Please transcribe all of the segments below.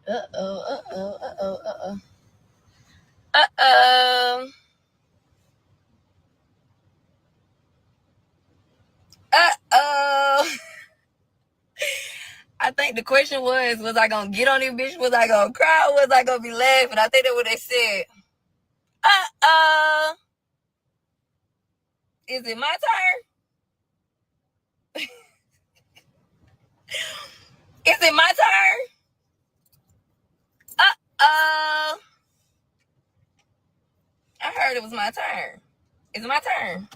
Uh-oh, uh-oh, uh-oh, uh-oh. Uh-oh. Uh-oh. I think the question was I gonna get on this bitch? Was I gonna cry? Was I gonna be laughing? I think that's what they said. Uh-oh. Is it my turn? Is it my turn? Uh-oh. I heard it was my turn. Is it my turn?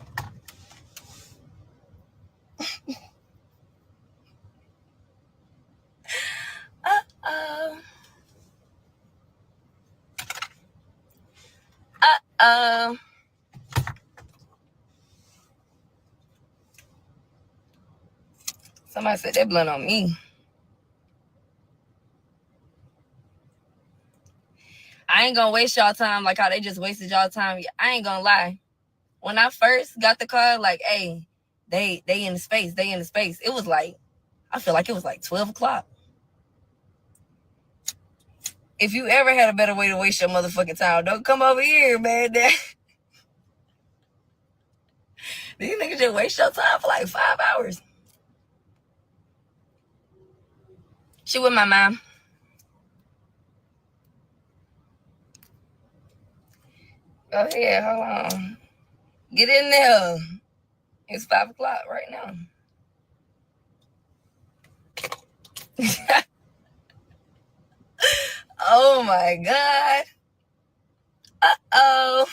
Uh-oh. Uh-oh. Somebody said that blunt on me. I ain't gonna waste y'all time like how they just wasted y'all time. I ain't gonna lie. When I first got the car, like, hey, they in the space. They in the space. It was like, I feel like it was like 12 o'clock. If you ever had a better way to waste your motherfucking time, don't come over here, man. These niggas just waste your time for like 5 hours. She with my mom. Go ahead, hold on. Get in there. It's 5 o'clock right now. Oh my God. Uh-oh.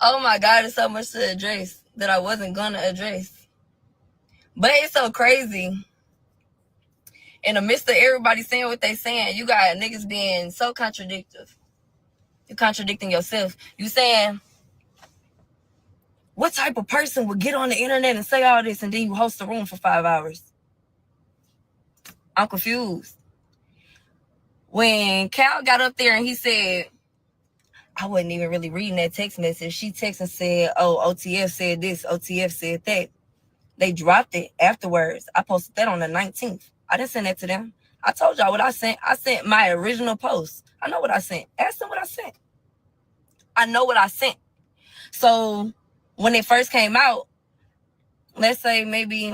Oh my God, it's so much to address that I wasn't gonna address. But it's so crazy. In the midst of everybody saying what they saying, you got niggas being so contradictive. You're contradicting yourself. You saying, what type of person would get on the internet and say all this and then you host a room for 5 hours? I'm confused. When Cal got up there and he said, I wasn't even really reading that text message. She texted and said, oh, OTF said this, OTF said that. They dropped it afterwards. I posted that on the 19th. I didn't send that to them. I told y'all what I sent. I sent my original post. I know what I sent. Ask them what I sent. I know what I sent. So when it first came out, let's say maybe,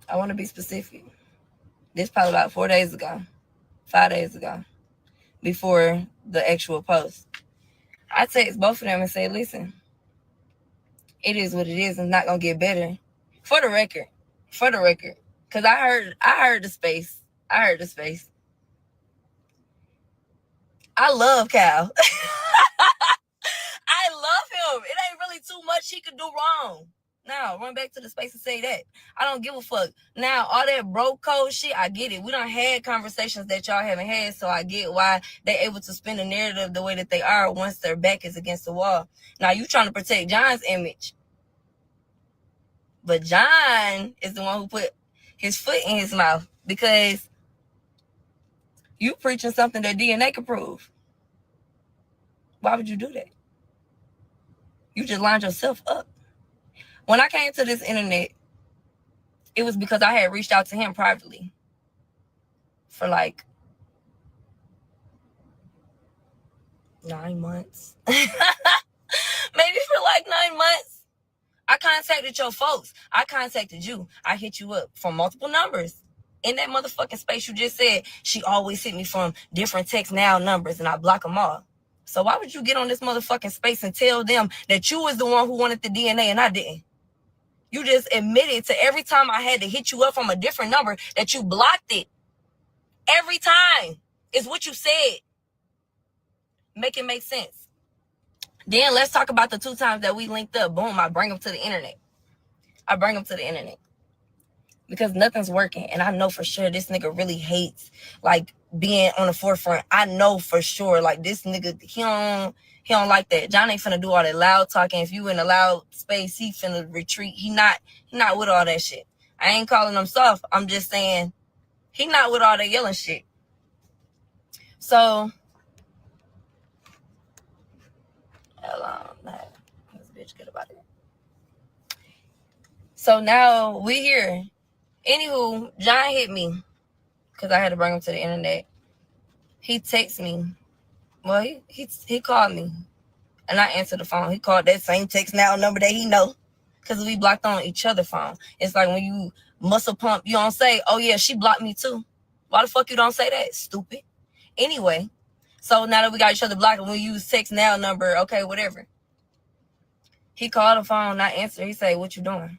I want to be specific. This probably about 4 days ago, 5 days ago, before the actual post. I text both of them and say, listen, it is what it is. It's not going to get better. For the record. Because I heard the space. I love Cal. I love him. It ain't really too much he could do wrong. Now, run back to the space and say that. I don't give a fuck. Now, all that bro code shit, I get it. We done had conversations that y'all haven't had, so I get why they able to spin the narrative the way that they are once their back is against the wall. Now, you trying to protect John's image. But John is the one who put his foot in his mouth because you preaching something that DNA can prove. Why would you do that? You just lined yourself up. When I came to this internet, it was because I had reached out to him privately for like 9 months. Maybe for like 9 months. I contacted your folks. I contacted you. I hit you up from multiple numbers. In that motherfucking space you just said, she always hit me from different text now numbers and I block them all. So why would you get on this motherfucking space and tell them that you was the one who wanted the DNA and I didn't? You just admitted to every time I had to hit you up from a different number that you blocked it. Every time is what you said. Make it make sense. Then let's talk about the 2 times that we linked up. Boom, I bring them to the internet. Because nothing's working. And I know for sure this nigga really hates like being on the forefront. I know for sure like this nigga, he don't like that. John ain't finna do all that loud talking. If you in a loud space, he finna retreat. He not with all that shit. I ain't calling him soft. I'm just saying he not with all that yelling shit. So this bitch get about it. So now we here. Anywho, John hit me because I had to bring him to the internet. He texted me. Well, he called me, and I answered the phone. He called that same text now number that he know, because we blocked on each other's phone. It's like when you muscle pump, you don't say, oh yeah, she blocked me too. Why the fuck you don't say that, stupid? Anyway, so now that we got each other blocked, and we use text now number, okay, whatever. He called the phone, I answered. He said, what you doing?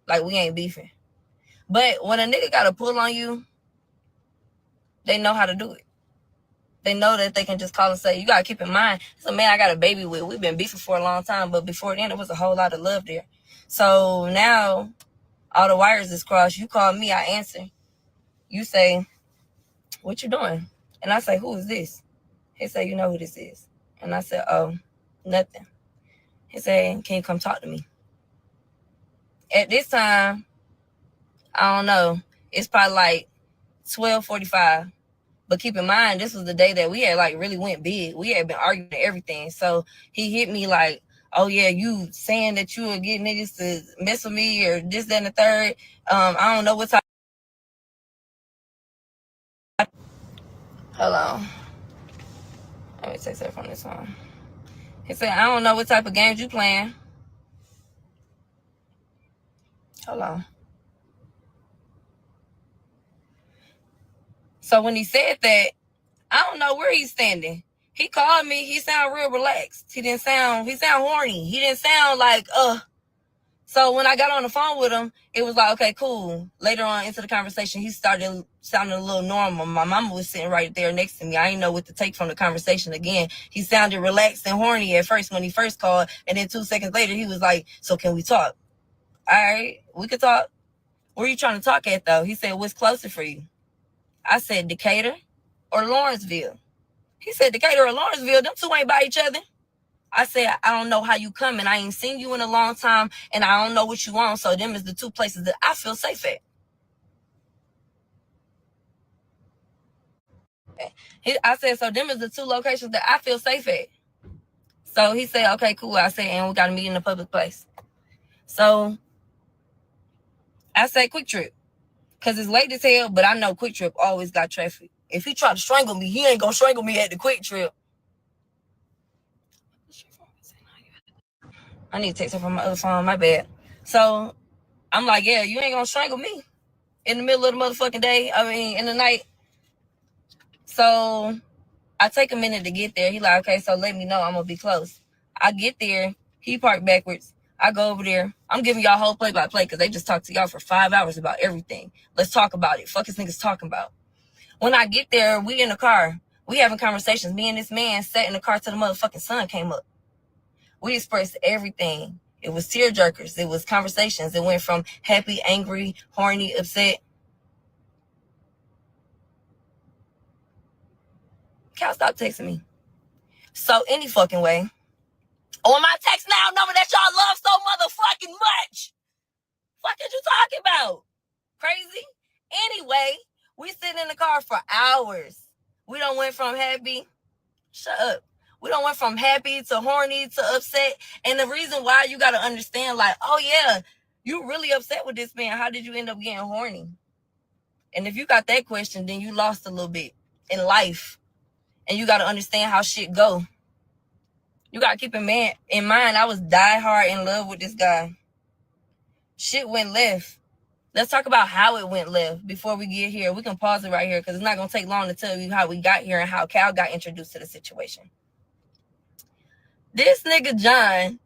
Like, we ain't beefing. But when a nigga got a pull on you, they know how to do it. They know that they can just call and say, you got to keep in mind, it's a man I got a baby with. We've been beefing for a long time, but before then, there was a whole lot of love there. So now, all the wires is crossed. You call me, I answer. You say, what you doing? And I say, who is this? He said, you know who this is. And I said, oh, nothing. He said, can you come talk to me? At this time, I don't know. It's probably like 12:45. But keep in mind, this was the day that we had like really went big. We had been arguing everything. So he hit me like, oh yeah, you saying that you would get niggas to mess with me or this, that, and the third. I don't know what type. Hold on. Let me text her from this one. He said, I don't know what type of games you playing. Hold on. So when he said that, I don't know where he's standing. He called me. He sounded real relaxed. He sound horny. He didn't sound like, So when I got on the phone with him, it was like, okay, cool. Later on into the conversation, he started sounding a little normal. My mama was sitting right there next to me. I didn't know what to take from the conversation again. He sounded relaxed and horny at first when he first called. And then 2 seconds later, he was like, so can we talk? All right, we could talk. Where are you trying to talk at, though? He said, what's closer for you? I said, Decatur or Lawrenceville. He said, Decatur or Lawrenceville, them two ain't by each other. I said, I don't know how you coming. I ain't seen you in a long time, and I don't know what you want. So them is the two places that I feel safe at. I said, so them is the two locations that I feel safe at. So he said, okay, cool. I said, and we got to meet in a public place. So I said, Quick Trip. Because it's late as hell, but I know Quick Trip always got traffic. If he try to strangle me, he ain't going to strangle me at the Quick Trip. I need to text her from my other phone. My bad. So I'm like, yeah, you ain't going to strangle me in the middle of the motherfucking day. I mean, in the night. So I take a minute to get there. He like, okay, so let me know. I'm going to be close. I get there. He parked backwards. I go over there. I'm giving y'all whole play-by-play because they just talked to y'all for 5 hours about everything. Let's talk about it. Fuck this niggas talking about. When I get there, we in the car. We having conversations. Me and this man sat in the car till the motherfucking sun came up. We expressed everything. It was tear jerkers. It was conversations. It went from happy, angry, horny, upset. Cal, stop texting me. So any fucking way, on my text now number that y'all love so motherfucking much. What are you talking about? Crazy? Anyway, we sitting in the car for hours. We done went from happy. Shut up. We done went from happy to horny to upset. And the reason why, you got to understand, like, oh yeah, you really upset with this man. How did you end up getting horny? And if you got that question, then you lost a little bit in life. And you got to understand how shit go. You got to keep in mind, I was diehard in love with this guy. Shit went left. Let's talk about how it went left before we get here. We can pause it right here because it's not going to take long to tell you how we got here and how Cal got introduced to the situation. This nigga John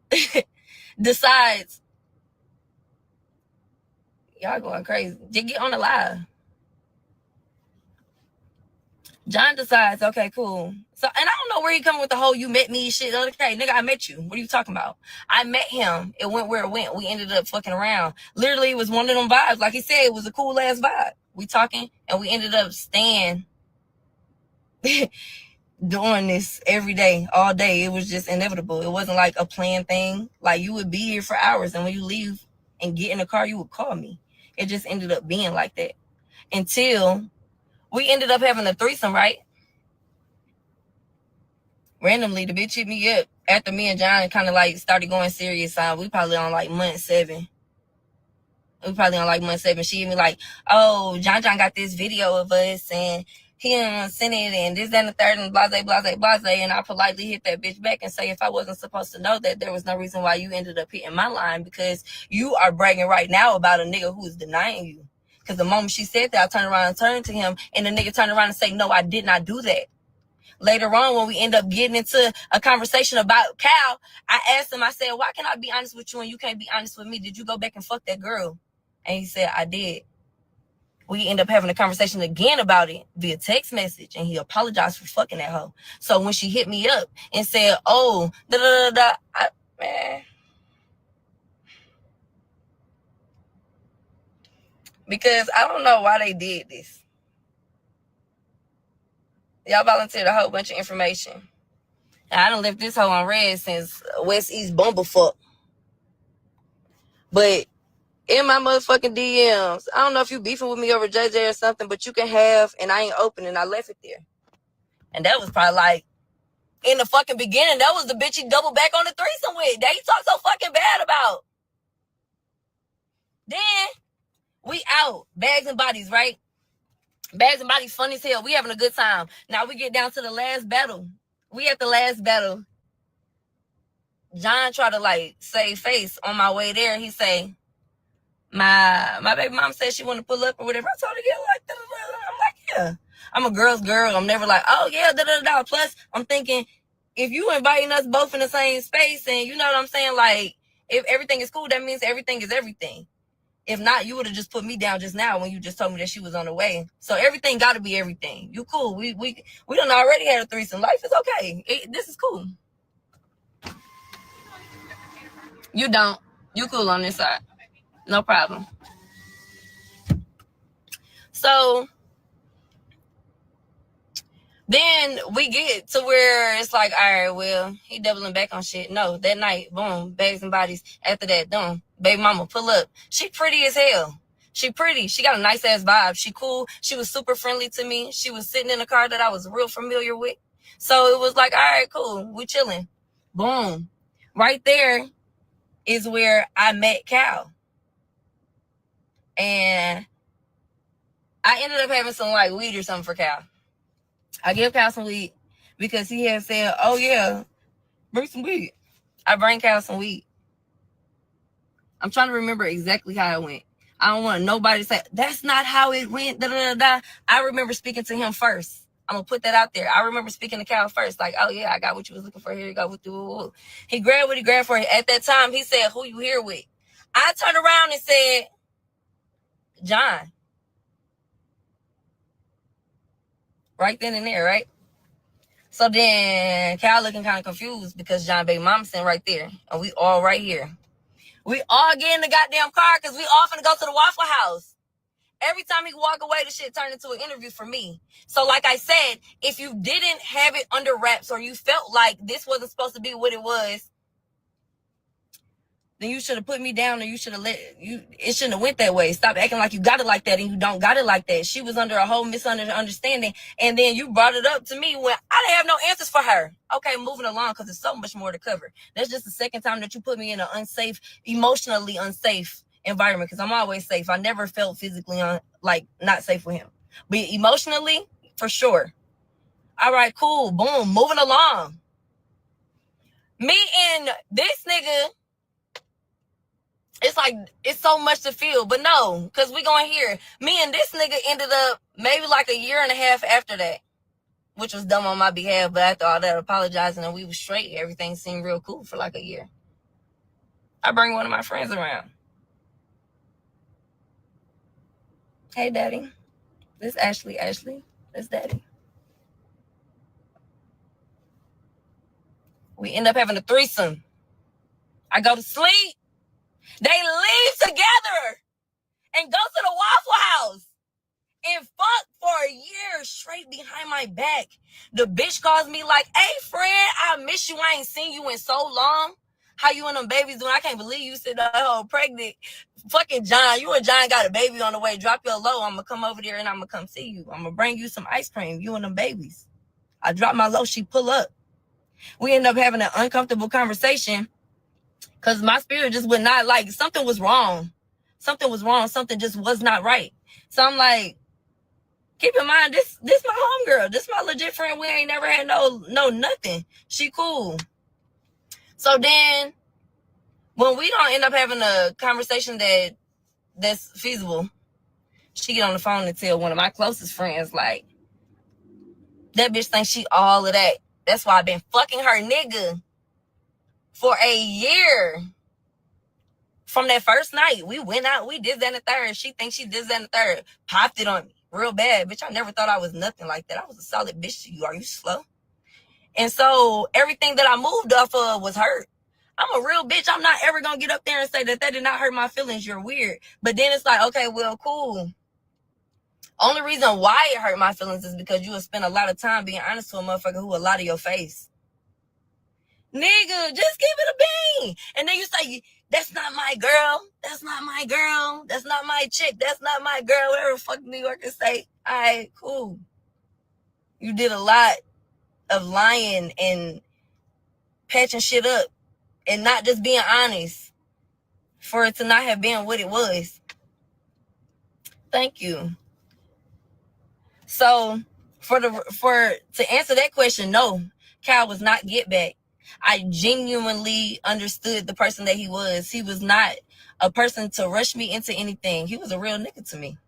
decides, y'all going crazy. Just get on the live. John decides, okay, cool. So, and I don't know where he coming with the whole you met me shit. Okay, nigga, I met you. What are you talking about? I met him. It went where it went. We ended up fucking around. Literally, it was one of them vibes. Like he said, it was a cool ass vibe. We talking, and we ended up staying doing this every day, all day. It was just inevitable. It wasn't like a planned thing. Like you would be here for hours, and when you leave and get in the car, you would call me. It just ended up being like that until we ended up having a threesome, right? Randomly, the bitch hit me up after me and John kind of like started going serious. We probably on like month 7. We probably on like month 7. She hit me like, oh, John got this video of us and he sent it and this, that, and the third and blase. And I politely hit that bitch back and say, if I wasn't supposed to know that, there was no reason why you ended up hitting my line, because you are bragging right now about a nigga who is denying you. Because the moment she said that, I turned around and turned to him, and the nigga turned around and said, no, I did not do that. Later on, when we end up getting into a conversation about Cal, I asked him, I said, why can I be honest with you and you can't be honest with me? Did you go back and fuck that girl? And he said, I did. We end up having a conversation again about it via text message, and he apologized for fucking that hoe. So when she hit me up and said, oh, man. Because I don't know why they did this. Y'all volunteered a whole bunch of information. And I done left this hoe on red since West East Bumblefuck. But in my motherfucking DMs, I don't know if you beefing with me over JJ or something, but you can have, and I ain't opening. I left it there. And that was probably like, in the fucking beginning, that was the bitch he doubled back on the threesome with. That he talked so fucking bad about. Then, we out. Bags and bodies, right? Bags and bodies fun as hell. We having a good time. Now we get down to the last battle. We at the last battle. John tried to like save face on my way there. He say, my baby mom said she want to pull up or whatever. I told her, yeah, like, I'm like, yeah. I'm a girl's girl. I'm never like, oh yeah, da. Plus, I'm thinking, if you inviting us both in the same space, and you know what I'm saying, like, if everything is cool, that means everything is everything. If not, you would have just put me down just now when you just told me that she was on the way. So everything got to be everything. You cool? We done already had a threesome. Life is okay. This is cool. You don't. You cool on this side. No problem. So then we get to where it's like, all right, well, he doubling back on shit. No, that night, boom, bags and bodies. After that, boom, baby mama, pull up. She pretty as hell. She pretty. She got a nice ass vibe. She cool. She was super friendly to me. She was sitting in a car that I was real familiar with. So it was like, all right, cool. We chilling. Boom. Right there is where I met Cal. And I ended up having some like weed or something for Cal. I give Cal some weed because he had said, oh yeah, bring some weed. I bring Cal some weed. I'm trying to remember exactly how it went. I don't want nobody to say, that's not how it went, I remember speaking to him first. I'm going to put that out there. I remember speaking to Cal first. Like, oh yeah, I got what you was looking for. Here you go. He grabbed what he grabbed for. At that time, he said, who you here with? I turned around and said, John. Right then and there, right? So then Cal looking kind of confused because John baby mom sitting right there. And we all right here. We all get in the goddamn car because we all finna go to the Waffle House. Every time he walk away, the shit turned into an interview for me. So like I said, if you didn't have it under wraps or you felt like this wasn't supposed to be what it was, then you should have put me down, or you should have it shouldn't have went that way. Stop acting like you got it like that and you don't got it like that. She was under a whole misunderstanding, and then you brought it up to me when I didn't have no answers for her. Okay, moving along, because there's so much more to cover. That's just the second time that you put me in an unsafe, emotionally unsafe environment, because I'm always safe. I never felt physically not safe with him. But emotionally, for sure. All right, cool, boom, moving along. Me and this nigga, it's like, it's so much to feel, but no, because we going here. Me and this nigga ended up maybe like a year and a half after that, which was dumb on my behalf, but after all that apologizing and we was straight, everything seemed real cool for like a year. I bring one of my friends around. Hey, daddy. This Ashley. This daddy. We end up having a threesome. I go to sleep. They leave together and go to the Waffle House and fuck for a year straight behind my back. The bitch calls me like, hey, friend, I miss you. I ain't seen you in so long. How you and them babies doing? I can't believe you said that whole pregnant. Fucking John, you and John got a baby on the way. Drop your low. I'm going to come over there and I'm going to come see you. I'm going to bring you some ice cream, you and them babies. I drop my low. She pull up. We end up having an uncomfortable conversation because my spirit just would not, like, something was wrong. Something was wrong. Something just was not right. So I'm like, keep in mind, this my homegirl. This my legit friend. We ain't never had no nothing. She cool. So then when we don't end up having a conversation that's feasible, she get on the phone and tell one of my closest friends, like, that bitch thinks she all of that. That's why I've been fucking her nigga for a year. From that first night, we went out, we did that and the third. She thinks she did that and the third. Popped it on me real bad. Bitch, I never thought I was nothing like that. I was a solid bitch to you. Are you slow? And so everything that I moved off of was hurt. I'm a real bitch. I'm not ever going to get up there and say that did not hurt my feelings. You're weird. But then it's like, okay, well, cool. Only reason why it hurt my feelings is because you have spent a lot of time being honest to a motherfucker who will lie to your face. Nigga, just give it a bean. And then you say, that's not my girl. That's not my girl. That's not my chick. That's not my girl. Whatever the fuck New Yorkers say. All right, cool. You did a lot of lying and patching shit up and not just being honest for it to not have been what it was. Thank you. So to answer that question, no, Cal was not get back. I genuinely understood the person that he was. He was not a person to rush me into anything. He was a real nigga to me.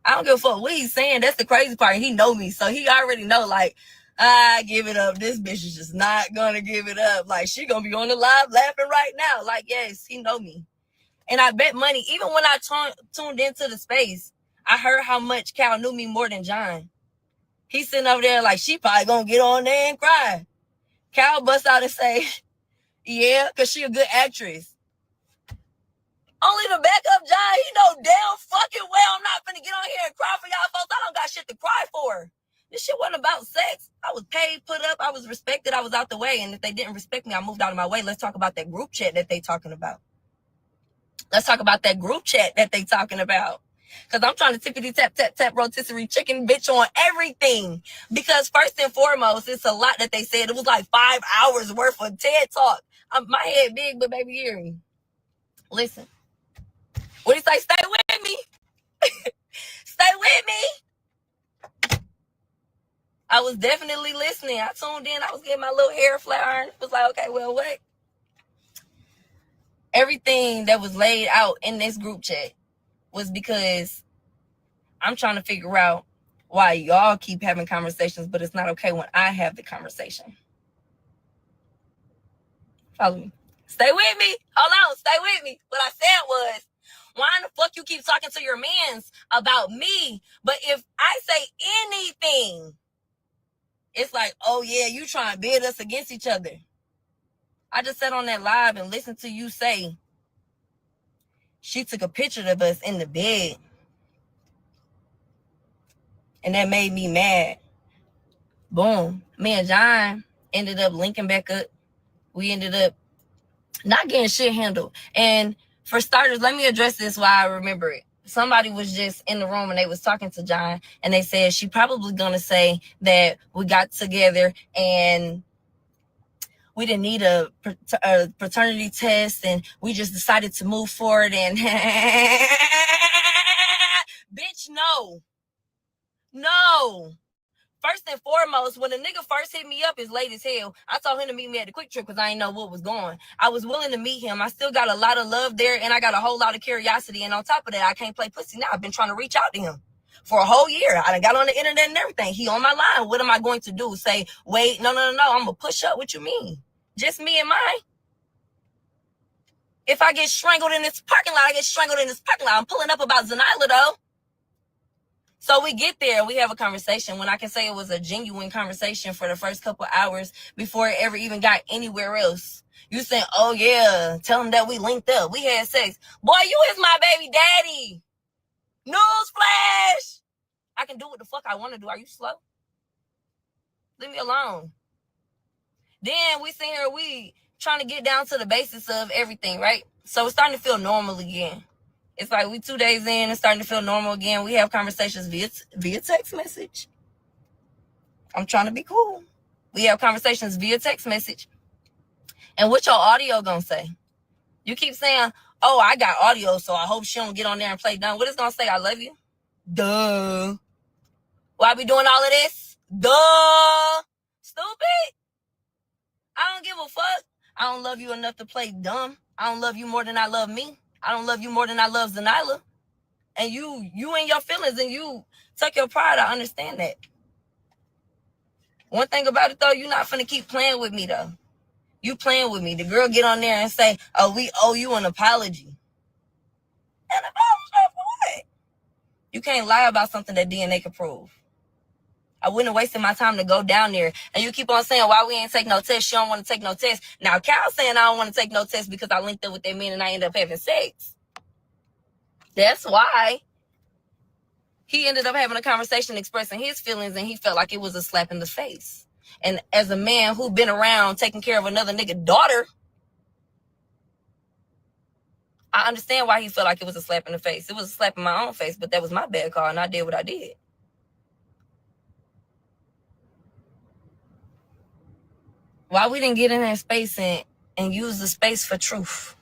I don't give a fuck what he's saying. That's the crazy part. He know me, so he already know, like, I give it up. This bitch is just not gonna give it up. Like, she gonna be on the live laughing right now. Like, yes, he know me. And I bet money, even when I tuned into the space, I heard how much Cal knew me more than John. He's sitting over there like, she probably gonna get on there and cry. Cal busts out and say, yeah, because she a good actress. Only to back up John, he know damn fucking well I'm not finna get on here and cry for y'all folks. I don't got shit to cry for. This shit wasn't about sex. I was paid, put up, I was respected, I was out the way. And if they didn't respect me, I moved out of my way. Let's talk about that group chat that they talking about. Let's talk about that group chat that they talking about. Because I'm trying to tippity tap tap tap rotisserie chicken bitch on everything. Because first and foremost, it's a lot that they said. It was like 5 hours worth of TED Talk. My head big, but baby, hear me. Listen. What do you say? Stay with me. Stay with me. I was definitely listening. I tuned in. I was getting my little hair flat iron. It was like, okay, well, what? Everything that was laid out in this group chat was because I'm trying to figure out why y'all keep having conversations, but it's not okay when I have the conversation. Follow me. Stay with me. Hold on. Stay with me. What I said was, why the fuck you keep talking to your mans about me? But if I say anything, it's like, oh yeah, you trying to bid us against each other. I just sat on that live and listened to you say, she took a picture of us in the bed. And that made me mad. Boom. Me and John ended up linking back up. We ended up not getting shit handled. And for starters, let me address this while I remember it. Somebody was just in the room and they was talking to John and they said she probably gonna say that we got together and we didn't need a paternity test and we just decided to move forward and bitch, no. First and foremost, when a nigga first hit me up, it's late as hell. I told him to meet me at the Quick Trip because I didn't know what was going. I was willing to meet him. I still got a lot of love there, and I got a whole lot of curiosity. And on top of that, I can't play pussy now. I've been trying to reach out to him for a whole year. I done got on the internet and everything. He on my line. What am I going to do? Say, wait, no. I'm going to push up. What you mean? Just me and mine? If I get strangled in this parking lot, I get strangled in this parking lot. I'm pulling up about Zanila, though. So we get there and we have a conversation when I can say it was a genuine conversation for the first couple hours before it ever even got anywhere else. You saying, oh yeah, tell him that we linked up. We had sex. Boy, you is my baby daddy. Newsflash. I can do what the fuck I want to do. Are you slow? Leave me alone. Then we sitting here, we trying to get down to the basis of everything, right? So it's starting to feel normal again. It's like we 2 days in and starting to feel normal again. We have conversations via text message. I'm trying to be cool. We have conversations via text message. And what your audio gonna say? You keep saying, Oh, I got audio, so I hope she don't get on there and play dumb. What is gonna say? I love you. Duh. Why we doing all of this? Duh. Stupid. I don't give a fuck. I don't love you enough to play dumb. I don't love you more than I love me. I don't love you more than I love Zanila. And you in your feelings and you tuck your pride. I understand that. One thing about it though, you're not finna keep playing with me though. You playing with me. The girl get on there and say, oh, we owe you an apology. An apology for what? You can't lie about something that DNA can prove. I wouldn't have wasted my time to go down there. And you keep on saying, why we ain't take no test? She don't want to take no test. Now, Cal saying I don't want to take no test because I linked up with that man and I ended up having sex. That's why he ended up having a conversation expressing his feelings and he felt like it was a slap in the face. And as a man who been around taking care of another nigga daughter, I understand why he felt like it was a slap in the face. It was a slap in my own face, but that was my bad call and I did what I did. Why we didn't get in that space and use the space for truth?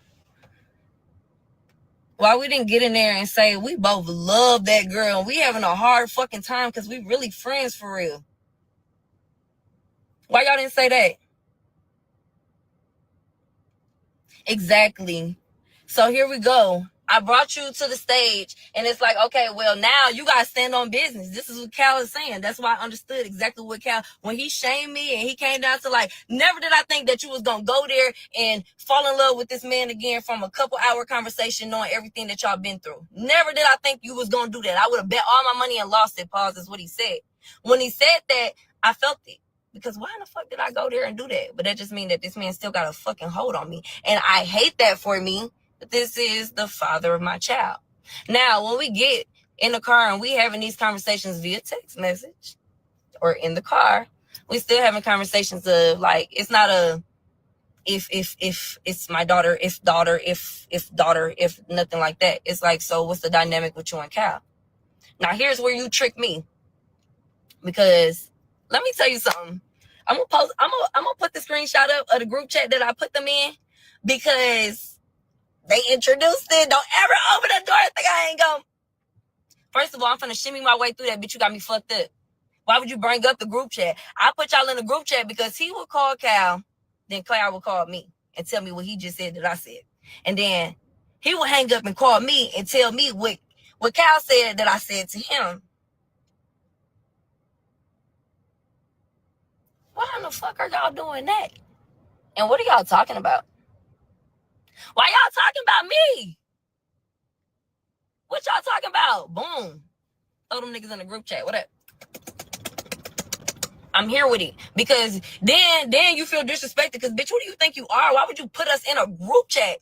Why we didn't get in there and say we both love that girl and we having a hard fucking time because we really friends for real? Why y'all didn't say that? Exactly. So here we go. I brought you to the stage and it's like, okay, well, now you got to stand on business. This is what Cal is saying. That's why I understood exactly what Cal, when he shamed me and he came down to like, never did I think that you was going to go there and fall in love with this man again from a couple hour conversation knowing everything that y'all been through. Never did I think you was going to do that. I would have bet all my money and lost it. Pause is what he said. When he said that, I felt it. Because why in the fuck did I go there and do that? But that just means that this man still got a fucking hold on me. And I hate that for me. But this is the father of my child. Now, when we get in the car and we having these conversations via text message or in the car, we still having conversations of like, it's not a if it's my daughter, if daughter, if nothing like that. It's like, so what's the dynamic with you and Cal? Now, here's where you trick me. Because let me tell you something. I'm gonna put the screenshot up of the group chat that I put them in because they introduced it. Don't ever open the door and think I ain't going. First of all, I'm finna shimmy my way through that, bitch. You got me fucked up. Why would you bring up the group chat? I put y'all in the group chat because he would call Cal, then Cal would call me and tell me what he just said that I said. And then he would hang up and call me and tell me what Cal said that I said to him. Why in the fuck are y'all doing that? And what are y'all talking about? Why y'all talking about me? What y'all talking about? Boom. Throw them niggas in the group chat. What up? I'm here with it. Because then you feel disrespected because, bitch, who do you think you are? Why would you put us in a group chat?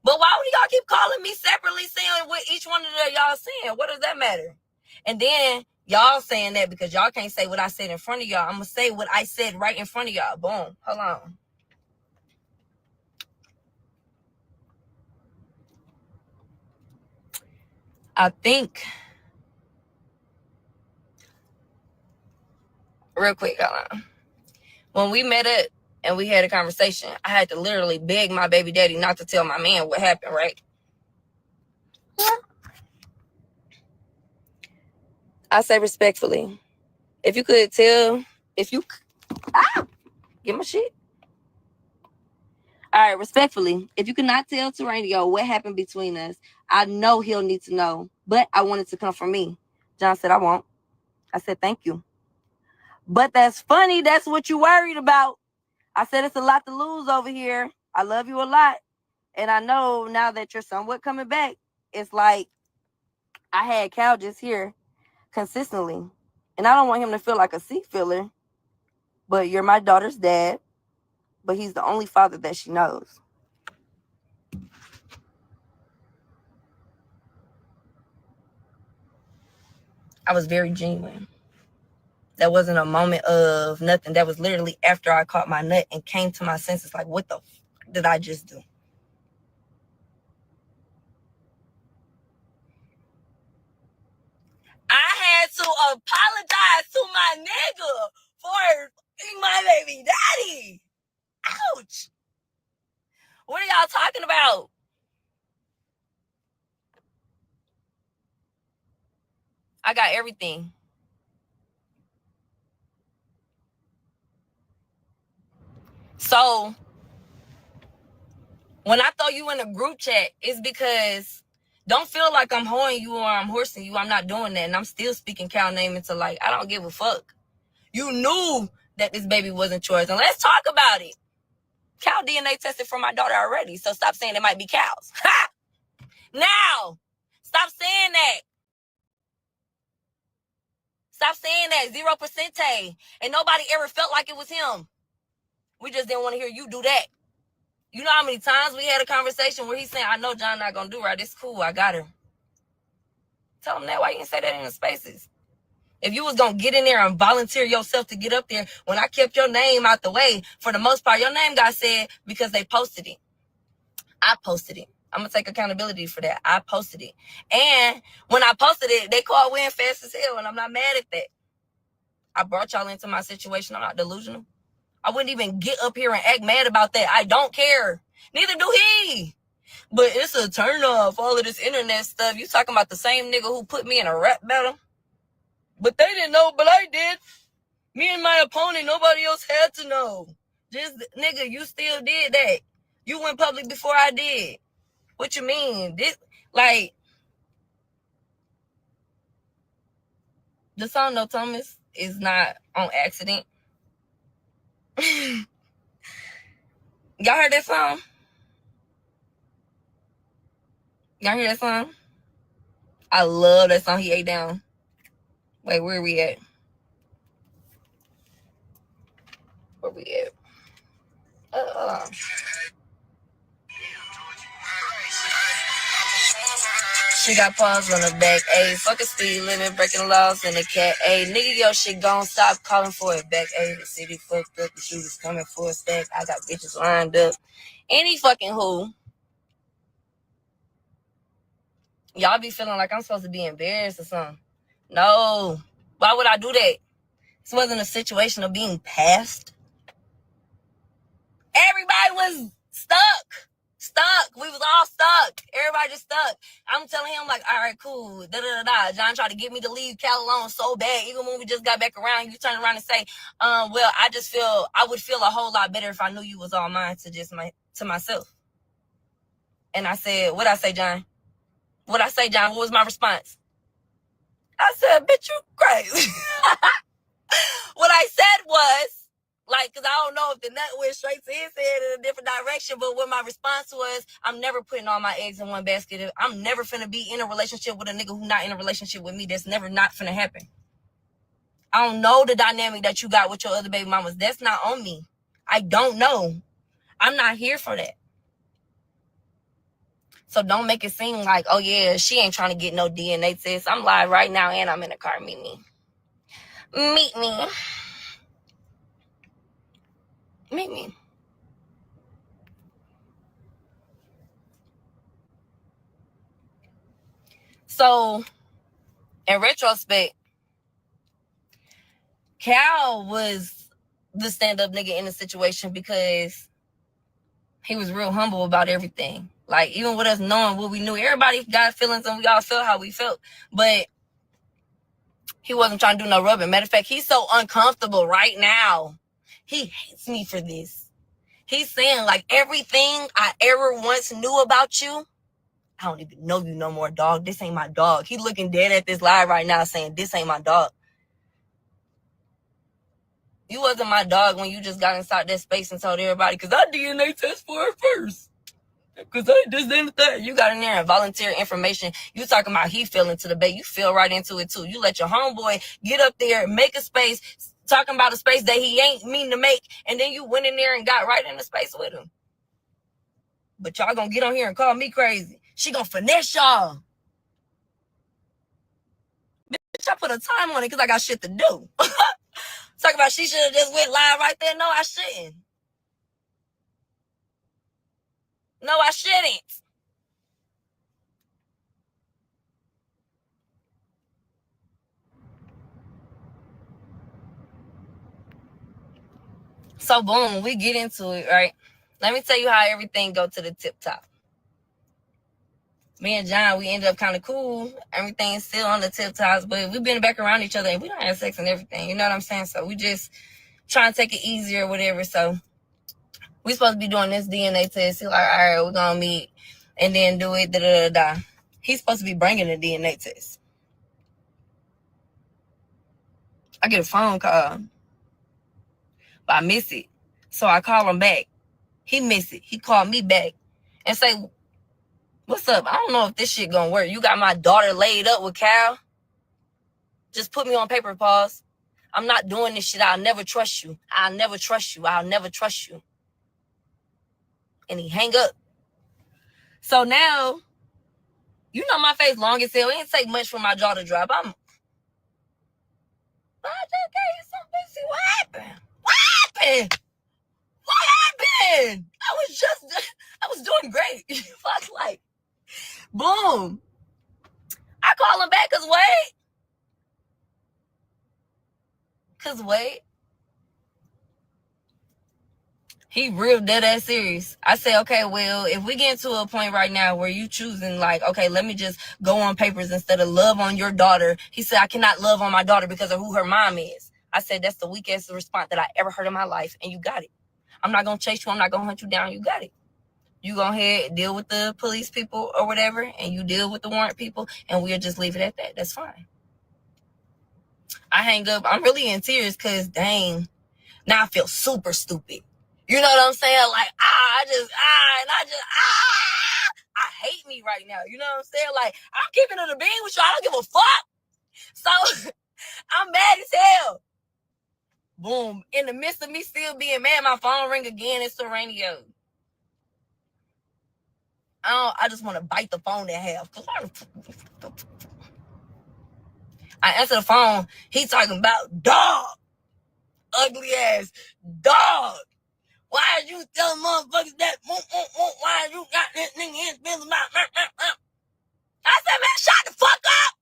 But why would y'all keep calling me separately saying what each one of y'all saying? What does that matter? And then y'all saying that because y'all can't say what I said in front of y'all. I'm going to say what I said right in front of y'all. Boom. Hold on. I think, real quick, hold on. When we met up and we had a conversation, I had to literally beg my baby daddy not to tell my man what happened, right? I say respectfully, if you could tell, get my shit. All right, respectfully, if you could not tell Taranio what happened between us, I know he'll need to know, but I want it to come from me. John said, I won't. I said, thank you. But that's funny. That's what you worried about. I said, it's a lot to lose over here. I love you a lot. And I know now that you're somewhat coming back, it's like I had Cal just here consistently. And I don't want him to feel like a seat filler, but you're my daughter's dad, but he's the only father that she knows. I was very genuine. That wasn't a moment of nothing. That was literally after I caught my nut and came to my senses like, what the fuck did I just do? I had to apologize to my nigga for being my baby daddy. Ouch. What are y'all talking about? I got everything. So when I throw you in a group chat, it's because don't feel like I'm hoeing you or I'm horsing you. I'm not doing that. And I'm still speaking Cal name into like, I don't give a fuck. You knew that this baby wasn't yours. And let's talk about it. Cal DNA tested for my daughter already. So stop saying it might be Cal's. Ha! Now, stop saying that. Stop saying that. 0%. And nobody ever felt like it was him. We just didn't want to hear you do that. You know how many times we had a conversation where he's saying, I know John not going to do right. It's cool. I got her. Tell him that. Why you didn't say that in the spaces? If you was going to get in there and volunteer yourself to get up there, when I kept your name out the way, for the most part, your name got said because they posted it. I posted it. I'm going to take accountability for that. I posted it. And when I posted it, they called win fast as hell, and I'm not mad at that. I brought y'all into my situation. I'm not delusional. I wouldn't even get up here and act mad about that. I don't care. Neither do he. But it's a turn off, all of this internet stuff. You talking about the same nigga who put me in a rap battle? But they didn't know, but I did. Me and my opponent, nobody else had to know. Just, nigga, you still did that. You went public before I did. What you mean? This, like, the song No Thomas is not on accident. Y'all heard that song? Y'all hear that song? I love that song. He ate down. Wait, where are we at? Where we at? She got paws on her back, ayy. Fucking speed limit, breaking laws in the cat, ayy. Nigga, yo, shit gon' stop calling for it back, ayy. The city fucked up, the shooters coming for a stack. I got bitches lined up. Any fucking who. Y'all be feeling like I'm supposed to be embarrassed or something. No. Why would I do that? This wasn't a situation of being passed. Everybody was stuck. We was all stuck. Everybody just stuck. I'm telling him, like, all right, cool. John tried to get me to leave Cal alone so bad. Even when we just got back around, you turn around and say, well, I would feel a whole lot better if I knew you was all mine to myself. And I said, what'd I say, John? What was my response? I said, bitch, you crazy. What I said was, like, because I don't know if the nut went straight to his head in a different direction, but what my response was, I'm never putting all my eggs in one basket. I'm never finna be in a relationship with a nigga who's not in a relationship with me. That's never not finna happen. I don't know the dynamic that you got with your other baby mamas. That's not on me. I don't know. I'm not here for that. So don't make it seem like, oh yeah, she ain't trying to get no DNA test. I'm live right now and I'm in the car. Meet me. Meet me. So, in retrospect, Cal was the stand-up nigga in the situation because he was real humble about everything. Like, even with us knowing what we knew, everybody got feelings and we all felt how we felt. But he wasn't trying to do no rubbing. Matter of fact, he's so uncomfortable right now. He hates me for this. He's saying, like, everything I ever once knew about you, I don't even know you no more, dog. This ain't my dog. He looking dead at this live right now saying, this ain't my dog. You wasn't my dog when you just got inside that space and told everybody, because I DNA test for her first. Because I this and that. You got in there and volunteer information. You talking about he fell into the bait. You fell right into it too. You let your homeboy get up there, make a space, talking about a space that he ain't mean to make, and then you went in there and got right in the space with him. But y'all gonna get on here and call me crazy. She gonna finesse y'all. Bitch, I put a time on it because I got shit to do. Talk about she should have just went live right there. No, I shouldn't. No, I shouldn't. So boom, we get into it, right? Let me tell you how everything go to the tip top. me and John, we ended up kind of cool. Everything's still on the tip tops, but we've been back around each other and we don't have sex and everything. You know what I'm saying? So we just trying to take it easier or whatever. So we supposed to be doing this DNA test. He's like, all right, we're going to meet and then do it. Da, da, da, da. He's supposed to be bringing the DNA test. I get a phone call, but I miss it. So I call him back. He miss it. He called me back and say, what's up? I don't know if this shit gonna work. You got my daughter laid up with Cal? Just put me on paper, pause. I'm not doing this shit. I'll never trust you. I'll never trust you. I'll never trust you. And he hang up. So now, you know my face long as hell. It ain't take much for my jaw to drop. I just gave you some pussy. What happened? What happened? What happened? I was doing great. Fuck, like, boom. I call him back cause wait. He real dead ass serious. I say, okay, well, if we get to a point right now where you choosing like, okay, let me just go on papers instead of love on your daughter. He said, I cannot love on my daughter because of who her mom is. I said, that's the weakest response that I ever heard in my life. And you got it. I'm not going to chase you. I'm not going to hunt you down. You got it. You go ahead, deal with the police people or whatever, and you deal with the warrant people, and we'll just leave it at that. That's fine. I hang up. I'm really in tears because, dang, now I feel super stupid. You know what I'm saying? Like, I hate me right now. You know what I'm saying? Like, I'm keeping it a bean with you. I don't give a fuck. So, I'm mad as hell. Boom. In the midst of me still being mad, my phone ring again. It's the radio. I just want to bite the phone in half. I answer the phone. He talking about dog. Ugly ass dog. Why are you telling motherfuckers that? Why you got this nigga here spilling about? I said, man, shut the fuck up.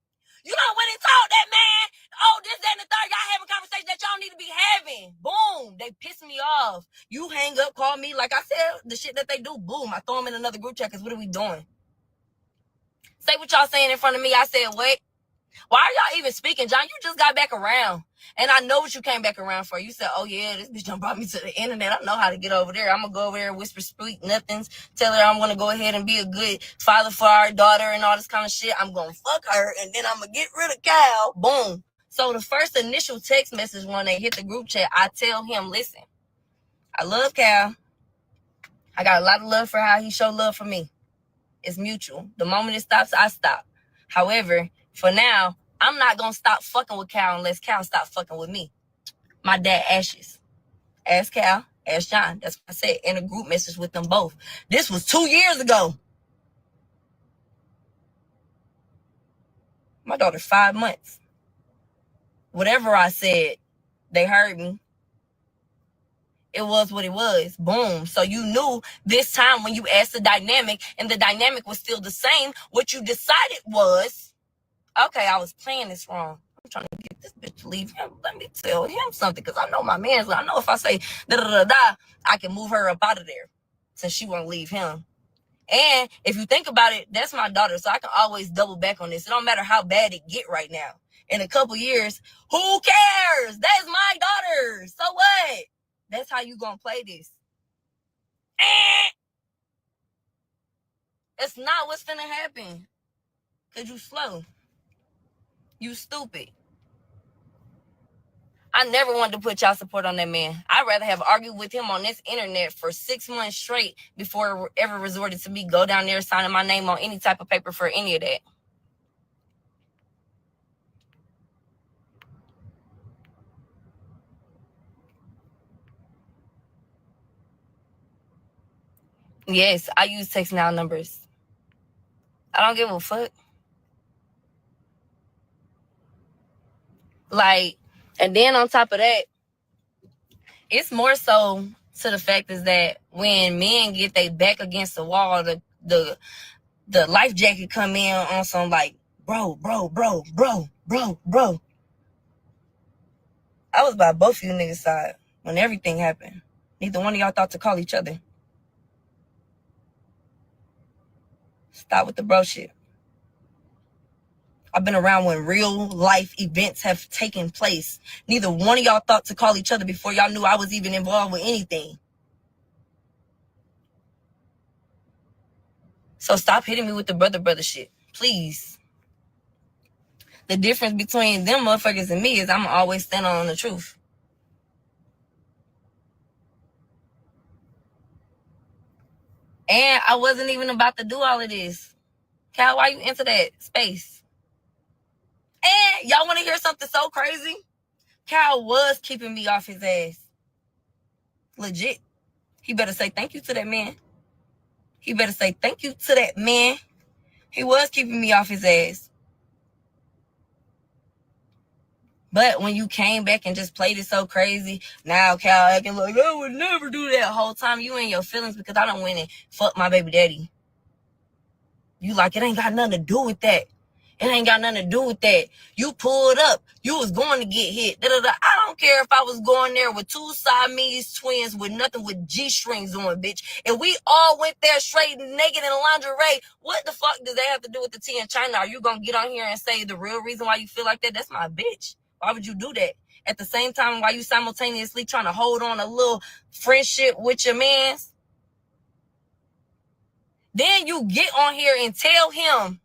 You know when he told that man, oh, this, that, and the third, y'all having a conversation that y'all need to be having. Boom. They piss me off. You hang up, call me. Like I said, the shit that they do, boom. I throw them in another group chat because what are we doing? Say what y'all saying in front of me. I said, what? Why are y'all even speaking, John? You just got back around. And I know what you came back around for. You said, oh, yeah, this bitch done brought me to the internet. I know how to get over there. I'm going to go over there and whisper sweet nothings. Tell her I'm going to go ahead and be a good father for our daughter and all this kind of shit. I'm going to fuck her, and then I'm going to get rid of Cal. Boom. So the first initial text message when they hit the group chat, I tell him, listen, I love Cal. I got a lot of love for how he showed love for me. It's mutual. The moment it stops, I stop. However, for now, I'm not going to stop fucking with Cal unless Cal stop fucking with me. My dad ashes. Ask Cal, ask John. That's what I said in a group message with them both. This was 2 years ago. My daughter 5 months. Whatever I said, they heard me. It was what it was. Boom. So you knew this time when you asked the dynamic and the dynamic was still the same, what you decided was, okay, I was playing this wrong. I'm trying to get this bitch to leave him. Let me tell him something because I know my man's. I know if I say da-da-da-da, I can move her up out of there since she won't leave him. And if you think about it, that's my daughter, so I can always double back on this. It don't matter how bad it get right now. In a couple years, who cares? That's my daughter. So what? That's how you gonna play this. It's not what's finna happen. Cause you slow. You stupid. I never wanted to put y'all support on that man. I'd rather have argued with him on this internet for 6 months straight before it ever resorted to me go down there signing my name on any type of paper for any of that. Yes, I use text now numbers. I don't give a fuck. Like, and then on top of that, it's more so to the fact is that when men get their back against the wall, the life jacket come in on some like, bro. I was by both of you niggas' side when everything happened. Neither one of y'all thought to call each other. Stop with the bro shit. I've been around when real life events have taken place. Neither one of y'all thought to call each other before y'all knew I was even involved with anything. So stop hitting me with the brother shit, please. The difference between them motherfuckers and me is I'm always standing on the truth. And I wasn't even about to do all of this. Cal, why you into that space? And y'all want to hear something so crazy? Cal was keeping me off his ass. Legit. He better say thank you to that man. He better say thank you to that man. He was keeping me off his ass. But when you came back and just played it so crazy, now Cal acting like, I would never do that. Whole time you in your feelings because I done went and fucked my baby daddy. You like, it ain't got nothing to do with that. It ain't got nothing to do with that. You pulled up. You was going to get hit. Da-da-da. I don't care if I was going there with two Siamese twins with nothing with G-strings on, bitch. And we all went there straight naked in lingerie. What the fuck does that have to do with the tea in China? Are you going to get on here and say the real reason why you feel like that? That's my bitch. Why would you do that? At the same time, while you simultaneously trying to hold on a little friendship with your mans? Then you get on here and tell him,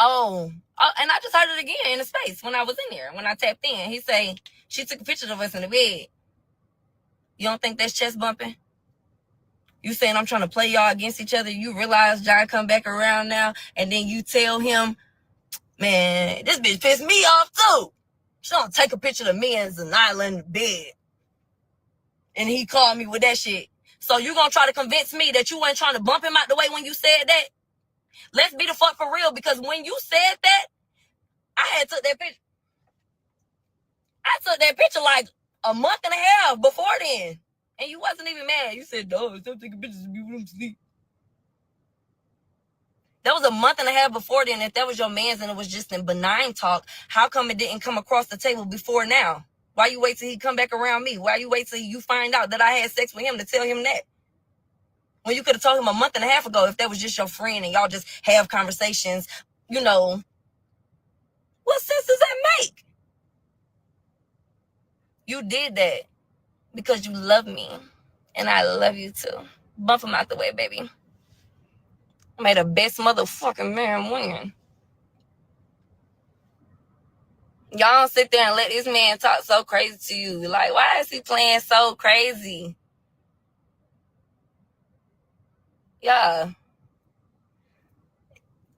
oh, and I just heard it again in the space when I was in there, when I tapped in. He say, she took a picture of us in the bed. You don't think that's chest bumping? You saying I'm trying to play y'all against each other. You realize John come back around now, and then you tell him, man, this bitch pissed me off too. She don't take a picture of me as an island in the bed. And he called me with that shit. So you gonna try to convince me that you weren't trying to bump him out the way when you said that? Let's be the fuck for real, because when you said that, I had took that picture. I took that picture like a month and a half before then. And you wasn't even mad. You said, dog, stop taking pictures of me when I'm asleep. That was a month and a half before then. If that was your man's and it was just in benign talk, how come it didn't come across the table before now? Why you wait till he come back around me? Why you wait till you find out that I had sex with him to tell him that? When you could have told him a month and a half ago if that was just your friend and y'all just have conversations, you know. What sense does that make? You did that because you love me. And I love you too. Bump him out the way, baby. May the best motherfucking man win. Y'all don't sit there and let this man talk so crazy to you. Like, why is he playing so crazy? Yeah.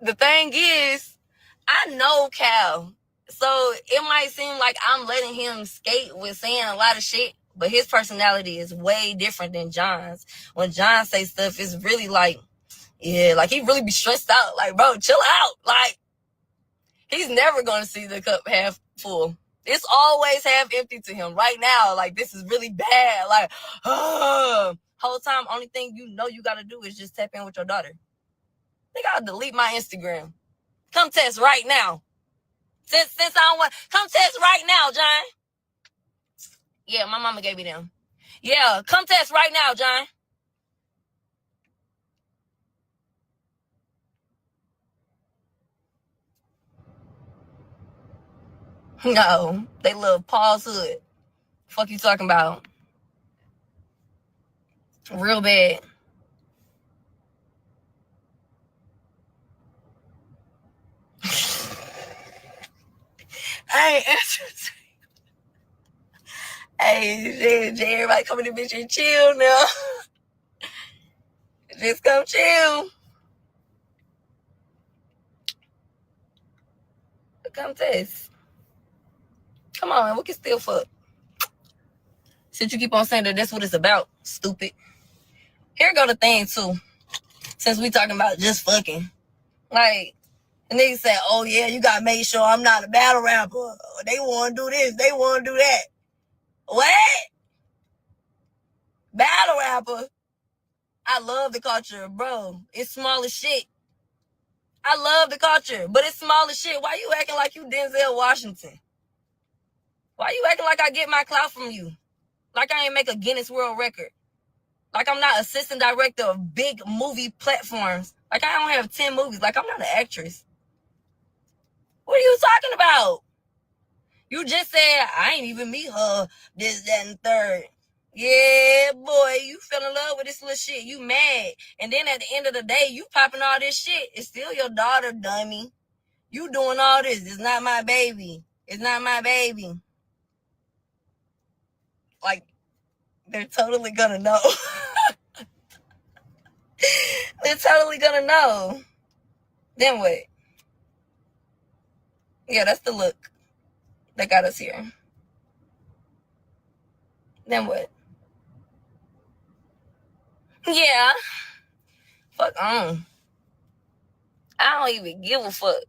The thing is, I know Cal. So it might seem like I'm letting him skate with saying a lot of shit, but his personality is way different than John's. When John say stuff, it's really like, yeah, like he really be stressed out. Like, bro, chill out. Like, he's never going to see the cup half full. It's always half empty to him. Right now, like, this is really bad. Like, whole time, only thing you know you got to do is just tap in with your daughter. They got to delete my Instagram. Come test right now. Since I don't want, come test right now, John. Yeah, my mama gave me them. Yeah, come test right now, John. No, they love Paul's hood. Fuck you talking about? Real bad. I ain't answering. Hey, everybody come in the bitch and chill now. Just come chill. Come test. Come on, we can still fuck. Since you keep on saying that that's what it's about, stupid. Here go the thing, too. Since we talking about just fucking. Like, and niggas say, oh, yeah, you got to make sure I'm not a battle rapper. They want to do this. They want to do that. What? Battle rapper? I love the culture, bro. It's small as shit. I love the culture, but it's small as shit. Why you acting like you Denzel Washington? Why you acting like I get my clout from you? Like I ain't make a Guinness World Record. Like I'm not assistant director of big movie platforms. Like, I don't have 10 movies. Like, I'm not an actress. What are you talking about? You just said I ain't even meet her, this, that, and third. Yeah, boy, you fell in love with this little shit. You mad. And then at the end of the day, you popping all this shit. It's still your daughter, dummy. You doing all this. It's not my baby. It's not my baby. Like, they're totally gonna know. They're totally gonna know. Then what? Yeah, that's the look that got us here. Then what? Yeah. Fuck on. I don't even give a fuck.